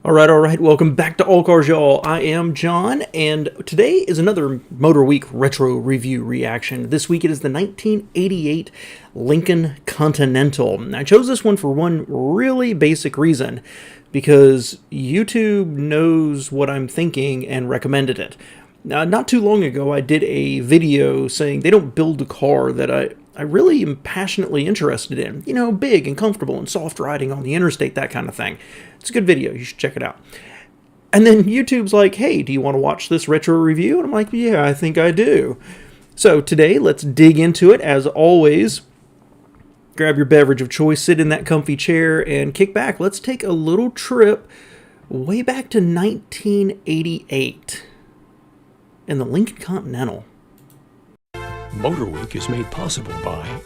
All right. Welcome back to All Cars, y'all. I am John, and today is another Motorweek retro review reaction. This week it is the 1988 Lincoln Continental. And I chose this one for one really basic reason, because YouTube knows what I'm thinking and recommended it. Now, not too long ago, I did a video saying they don't build a car that I really am passionately interested in. You know, big and comfortable and soft riding on the interstate, that kind of thing. It's a good video. You should check it out. And then YouTube's like, hey, do you want to watch this retro review? And I'm like, yeah, I think I do. So today, let's dig into it. As always, grab your beverage of choice, sit in that comfy chair, and kick back. Let's take a little trip way back to 1988 in the Lincoln Continental. Motorweek is made possible by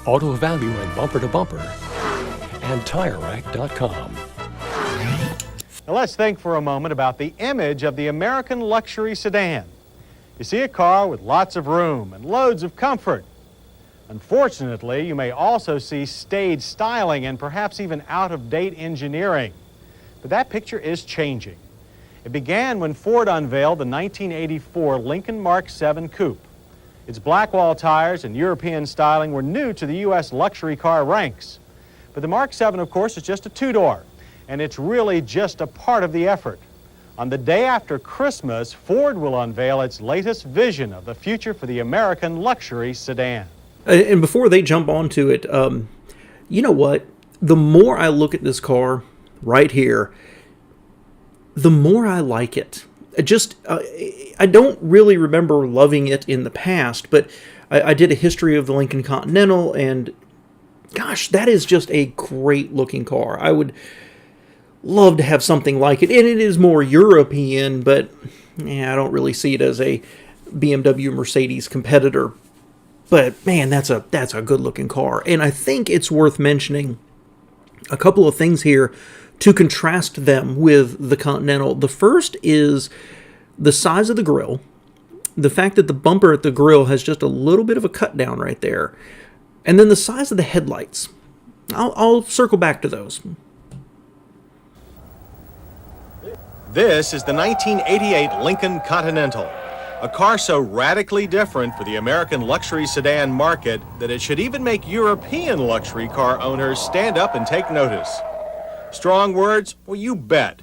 Auto Value and Bumper to Bumper and TireRack.com. Now let's think for a moment about the image of the American luxury sedan. You see a car with lots of room and loads of comfort. Unfortunately, you may also see staid styling and perhaps even out-of-date engineering. But that picture is changing. It began when Ford unveiled the 1984 Lincoln Mark 7 Coupe. Its blackwall tires and European styling were new to the U.S. luxury car ranks. But the Mark 7, of course, is just a two-door, and it's really just a part of the effort. On the day after Christmas, Ford will unveil its latest vision of the future for the American luxury sedan. And before they jump onto it, you know what? The more I look at this car right here, the more I like it. I don't really remember loving it in the past, but I did a history of the Lincoln Continental, and gosh, that is just a great looking car. I would love to have something like it, and it is more European, but yeah, I don't really see it as a BMW Mercedes competitor. But man, that's a good looking car, and I think it's worth mentioning a couple of things here to contrast them with the Continental. The first is the size of the grille, the fact that the bumper at the grille has just a little bit of a cut down right there, and then the size of the headlights. I'll circle back to those. This is the 1988 Lincoln Continental, a car so radically different for the American luxury sedan market that it should even make European luxury car owners stand up and take notice. Strong words? Well, you bet.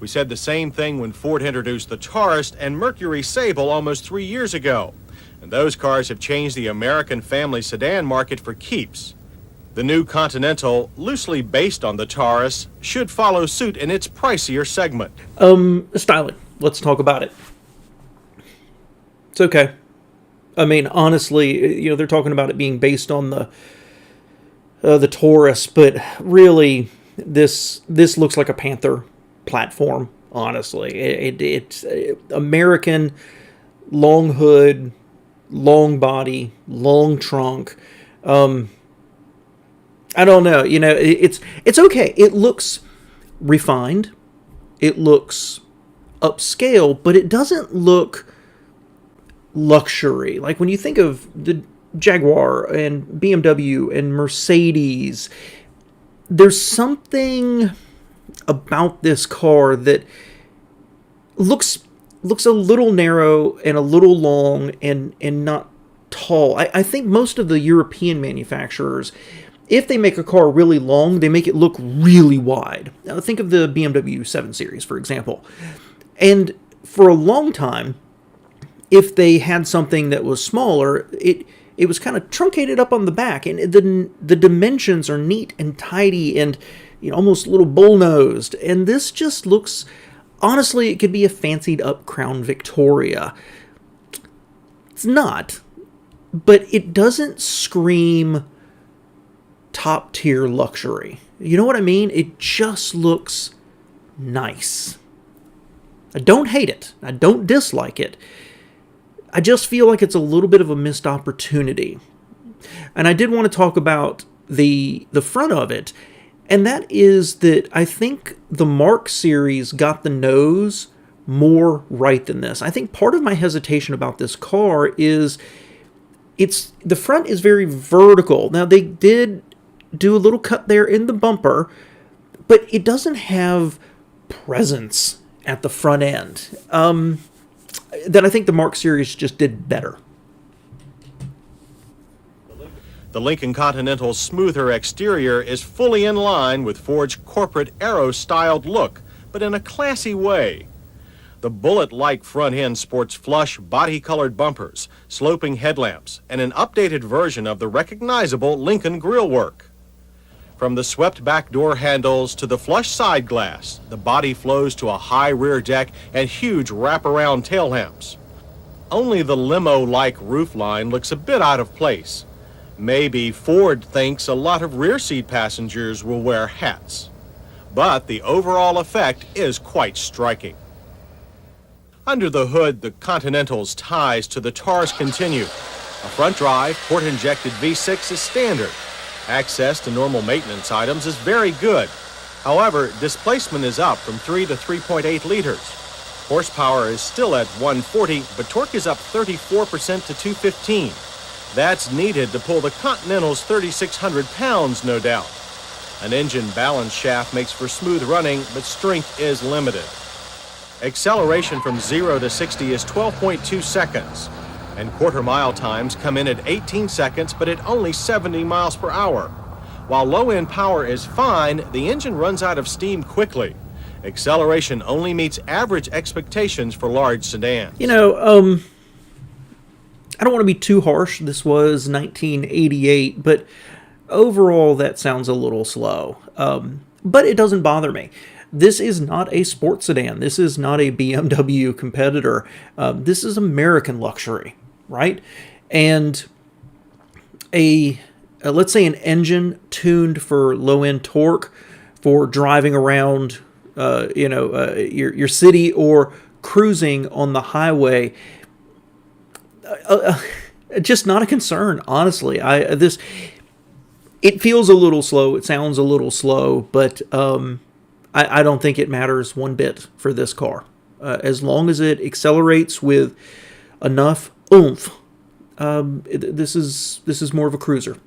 We said the same thing when Ford introduced the Taurus and Mercury Sable almost 3 years ago. And those cars have changed the American family sedan market for keeps. The new Continental, loosely based on the Taurus, should follow suit in its pricier segment. Styling. Let's talk about it. It's okay. I mean, honestly, you know, they're talking about it being based on the Taurus, but really, this looks like a Panther platform. Honestly, it's American, long hood, long body, long trunk. I don't know. You know, it's okay. It looks refined. It looks upscale, but it doesn't look luxury. Like when you think of the Jaguar and BMW and Mercedes, there's something about this car that looks a little narrow and a little long and not tall. I think most of the European manufacturers, if they make a car really long, they make it look really wide. Now, think of the BMW 7 Series, for example. And for a long time, if they had something that was smaller, it was kind of truncated up on the back, and the dimensions are neat and tidy and, you know, almost a little bull-nosed. And this just looks, honestly, it could be a fancied up Crown Victoria. It's not, but it doesn't scream top-tier luxury. You know what I mean? It just looks nice. I don't hate it. I don't dislike it. I just feel like it's a little bit of a missed opportunity. And I did want to talk about the front of it, and that is that I think the Mark series got the nose more right than this. I think part of my hesitation about this car is the front is very vertical. Now, they did do a little cut there in the bumper, but it doesn't have presence at the front end that I think the Mark Series just did better. The Lincoln Continental's smoother exterior is fully in line with Ford's corporate Aero-styled look, but in a classy way. The bullet-like front end sports flush, body-colored bumpers, sloping headlamps, and an updated version of the recognizable Lincoln grillwork. From the swept back door handles to the flush side glass, the body flows to a high rear deck and huge wraparound tail lamps. Only the limo-like roofline looks a bit out of place. Maybe Ford thinks a lot of rear seat passengers will wear hats. But the overall effect is quite striking. Under the hood, the Continental's ties to the Taurus continue. A front drive, port-injected V6 is standard. Access to normal maintenance items is very good. However, displacement is up from 3 to 3.8 liters. Horsepower is still at 140, but torque is up 34% to 215. That's needed to pull the Continental's 3,600 pounds, no doubt. An engine balance shaft makes for smooth running, but strength is limited. Acceleration from 0 to 60 is 12.2 seconds, and quarter-mile times come in at 18 seconds, but at only 70 miles per hour. While low-end power is fine, the engine runs out of steam quickly. Acceleration only meets average expectations for large sedans. I don't want to be too harsh. This was 1988, but overall that sounds a little slow. But it doesn't bother me. This is not a sports sedan. This is not a BMW competitor. This is American luxury, right? And let's say an engine tuned for low-end torque for driving around, your city or cruising on the highway. Just not a concern, honestly. It feels a little slow. It sounds a little slow, but I don't think it matters one bit for this car. As long as it accelerates with enough oomph, this is more of a cruiser.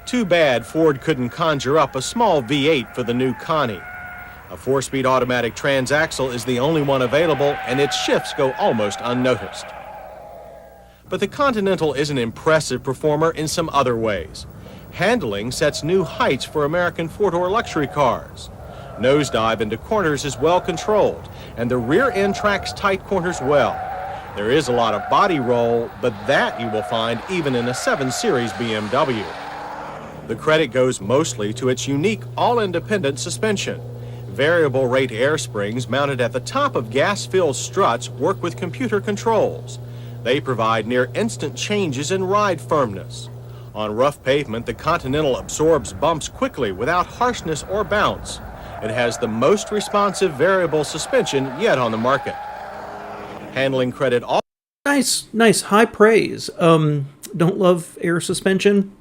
Too bad Ford couldn't conjure up a small V8 for the new Connie. A 4-speed automatic transaxle is the only one available, and its shifts go almost unnoticed. But the Continental is an impressive performer in some other ways. Handling sets new heights for American four-door luxury cars. Nosedive into corners is well controlled, and the rear end tracks tight corners well. There is a lot of body roll, but that you will find even in a 7 Series BMW. The credit goes mostly to its unique all-independent suspension. Variable rate air springs mounted at the top of gas-filled struts work with computer controls. They provide near instant changes in ride firmness. On rough pavement, the Continental absorbs bumps quickly without harshness or bounce. It has the most responsive variable suspension yet on the market. Handling credit all. Nice, high praise. Don't love air suspension.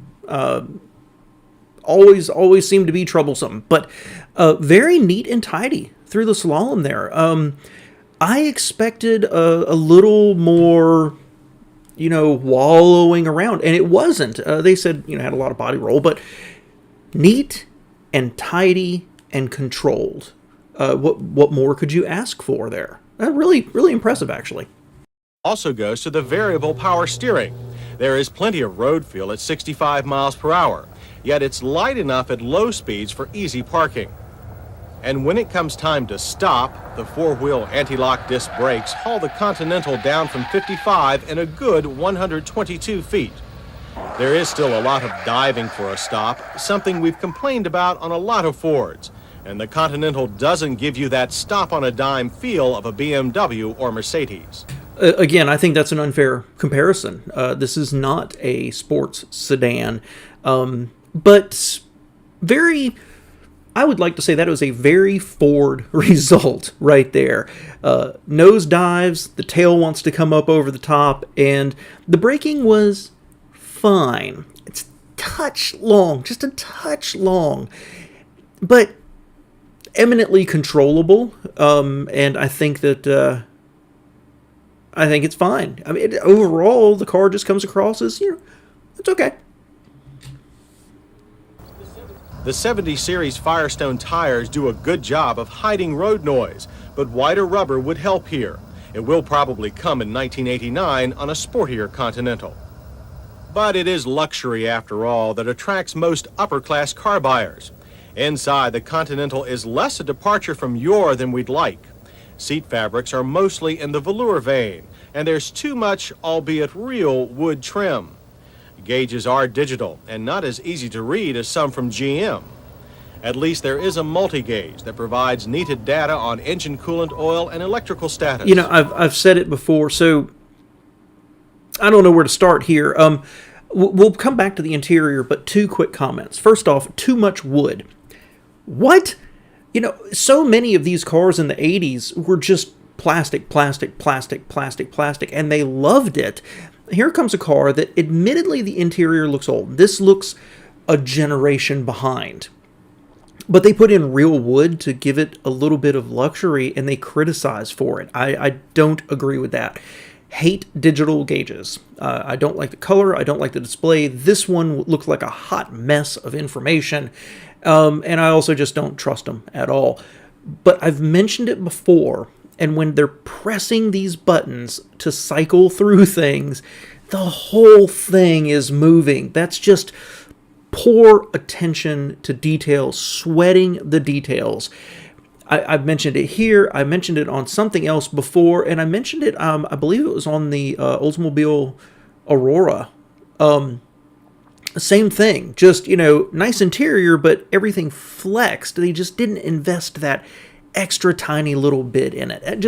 Always seem to be troublesome, but very neat and tidy through the slalom there. I expected a little more, wallowing around, and it wasn't. They said, had a lot of body roll, but neat and tidy and controlled. What more could you ask for there? Really, really impressive, actually. Also goes to the variable power steering. There is plenty of road feel at 65 miles per hour. Yet it's light enough at low speeds for easy parking. And when it comes time to stop, the four-wheel anti-lock disc brakes haul the Continental down from 55 in a good 122 feet. There is still a lot of diving for a stop, something we've complained about on a lot of Fords. And the Continental doesn't give you that stop-on-a-dime feel of a BMW or Mercedes. Again, I think that's an unfair comparison. This is not a sports sedan. But I would like to say that it was a very Ford result right there. Nose dives, the tail wants to come up over the top, and the braking was fine. It's just a touch long, but eminently controllable, and I think that I think it's fine. I mean, overall, the car just comes across as, it's okay. The 70 series Firestone tires do a good job of hiding road noise, but wider rubber would help here. It will probably come in 1989 on a sportier Continental. But it is luxury, after all, that attracts most upper-class car buyers. Inside, the Continental is less a departure from yore than we'd like. Seat fabrics are mostly in the velour vein, and there's too much, albeit real, wood trim. Gauges are digital and not as easy to read as some from GM. At least there is a multi-gauge that provides needed data on engine coolant oil and electrical status. You know, I've said it before, so I don't know where to start here. We'll come back to the interior, but two quick comments. First off, too much wood. What? You know, so many of these cars in the 80s were just plastic, plastic, plastic, plastic, plastic, and they loved it. Here comes a car that admittedly the interior looks old. This looks a generation behind. But they put in real wood to give it a little bit of luxury, and they criticize for it. I don't agree with that. Hate digital gauges. I don't like the color. I don't like the display. This one looked like a hot mess of information, and I also just don't trust them at all. But I've mentioned it before, and when they're pressing these buttons to cycle through things, the whole thing is moving. That's just poor attention to detail, sweating the details. I've mentioned it here. I mentioned it on something else before, and I mentioned it, I believe it was on the Oldsmobile Aurora. Same thing, just, you know, nice interior, but everything flexed. They just didn't invest that extra tiny little bit in it.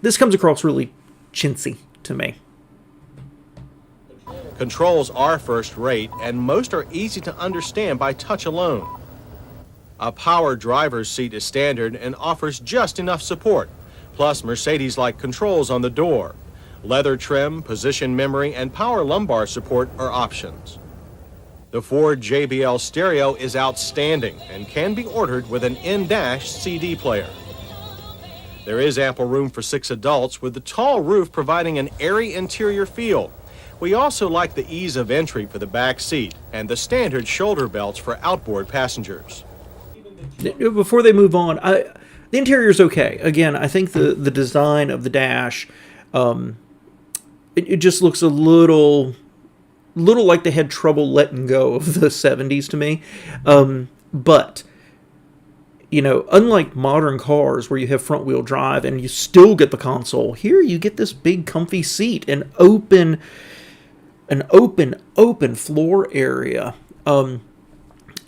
This comes across really chintzy to me. Controls are first rate, and most are easy to understand by touch alone. A power driver's seat is standard and offers just enough support. Plus, Mercedes-like controls on the door. Leather trim, position memory, and power lumbar support are options. The Ford JBL stereo is outstanding and can be ordered with an in-dash CD player. There is ample room for 6 adults, with the tall roof providing an airy interior feel. We also like the ease of entry for the back seat and the standard shoulder belts for outboard passengers. Before they move on, the interior's okay. Again, I think the design of the dash, it just looks a little like they had trouble letting go of the 70s to me. But, you know, unlike modern cars where you have front-wheel drive and you still get the console, here you get this big comfy seat, an open floor area.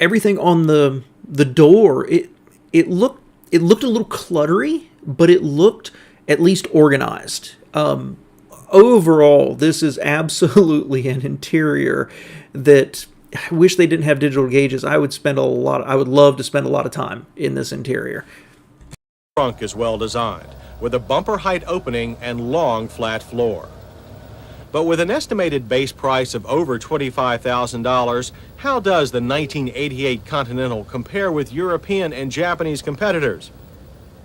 Everything on the door, it looked a little cluttery, but it looked at least organized. Overall, this is absolutely an interior that I wish they didn't have digital gauges. I would love to spend a lot of time in this interior. The trunk is well designed, with a bumper height opening and long flat floor. But with an estimated base price of over $25,000, how does the 1988 Continental compare with European and Japanese competitors?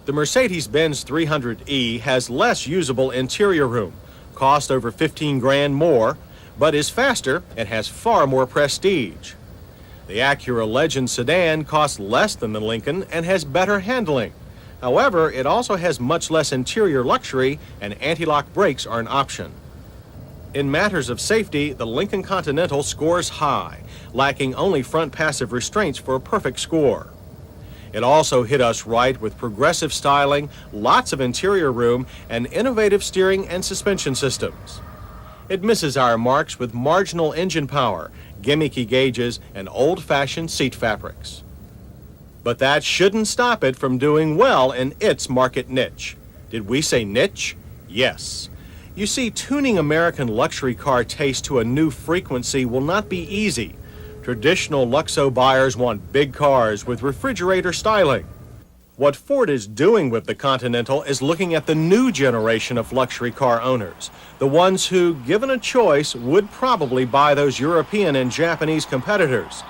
The Mercedes-Benz 300E has less usable interior room, costs over $15,000 more, but is faster and has far more prestige. The Acura Legend sedan costs less than the Lincoln and has better handling. However, it also has much less interior luxury, and anti-lock brakes are an option. In matters of safety, the Lincoln Continental scores high, lacking only front passive restraints for a perfect score. It also hit us right with progressive styling, lots of interior room, and innovative steering and suspension systems. It misses our marks with marginal engine power, gimmicky gauges, and old-fashioned seat fabrics. But that shouldn't stop it from doing well in its market niche. Did we say niche? Yes. You see, tuning American luxury car taste to a new frequency will not be easy. Traditional Luxo buyers want big cars with refrigerator styling. What Ford is doing with the Continental is looking at the new generation of luxury car owners, the ones who, given a choice, would probably buy those European and Japanese competitors.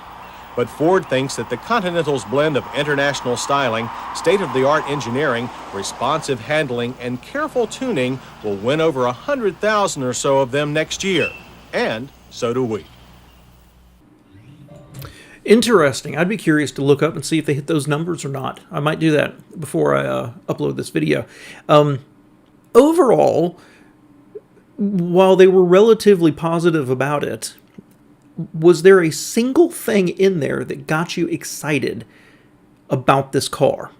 But Ford thinks that the Continental's blend of international styling, state-of-the-art engineering, responsive handling, and careful tuning will win over 100,000 or so of them next year. And so do we. Interesting. I'd be curious to look up and see if they hit those numbers or not. I might do that before I upload this video. Overall, while they were relatively positive about it, was there a single thing in there that got you excited about this car?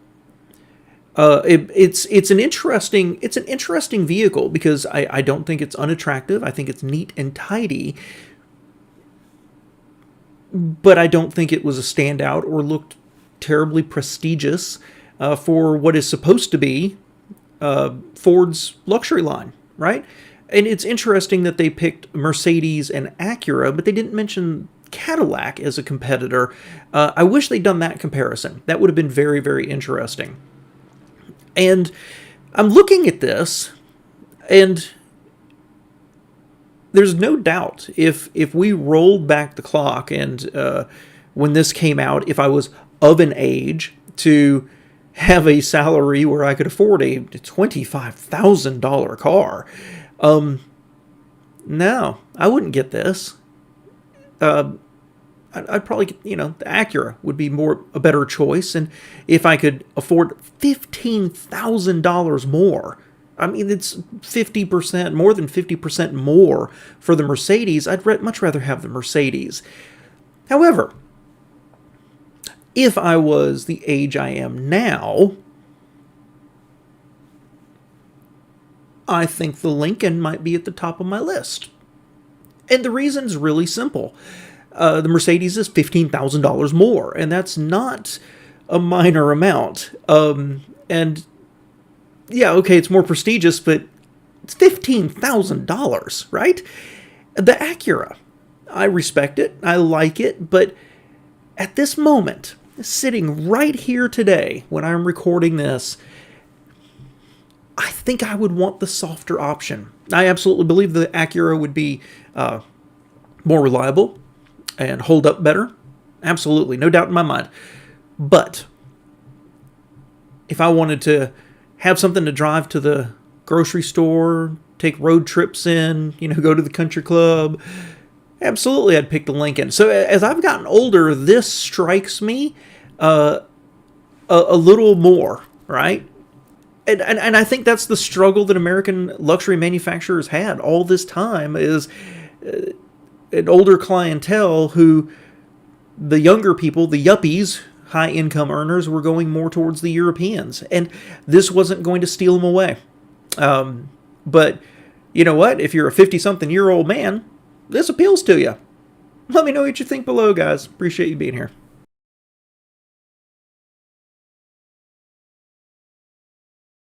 It's an interesting vehicle because I don't think it's unattractive. I think it's neat and tidy, but I don't think it was a standout or looked terribly prestigious for what is supposed to be Ford's luxury line, right? And it's interesting that they picked Mercedes and Acura, but they didn't mention Cadillac as a competitor. I wish they'd done that comparison. That would have been very, very interesting. And I'm looking at this, and there's no doubt if we rolled back the clock and when this came out, if I was of an age to have a salary where I could afford a $25,000 car, no, I wouldn't get this. I'd probably get, the Acura would be a better choice. And if I could afford $15,000 more, I mean, it's 50%, more than 50% more for the Mercedes. I'd much rather have the Mercedes. However, if I was the age I am now, I think the Lincoln might be at the top of my list. And the reason's really simple. The Mercedes is $15,000 more, and that's not a minor amount. And yeah, okay, it's more prestigious, but it's $15,000, right? The Acura, I respect it, I like it, but at this moment, sitting right here today, when I'm recording this, I think I would want the softer option. I absolutely believe the Acura would be more reliable and hold up better. Absolutely, no doubt in my mind. But if I wanted to have something to drive to the grocery store, take road trips in, go to the country club, absolutely I'd pick the Lincoln. So as I've gotten older, this strikes me a little more, right? And I think that's the struggle that American luxury manufacturers had all this time, is an older clientele who, the younger people, the yuppies, high income earners, were going more towards the Europeans. And this wasn't going to steal them away. But you know what? If you're a 50-something-year-old man, this appeals to you. Let me know what you think below, guys. Appreciate you being here.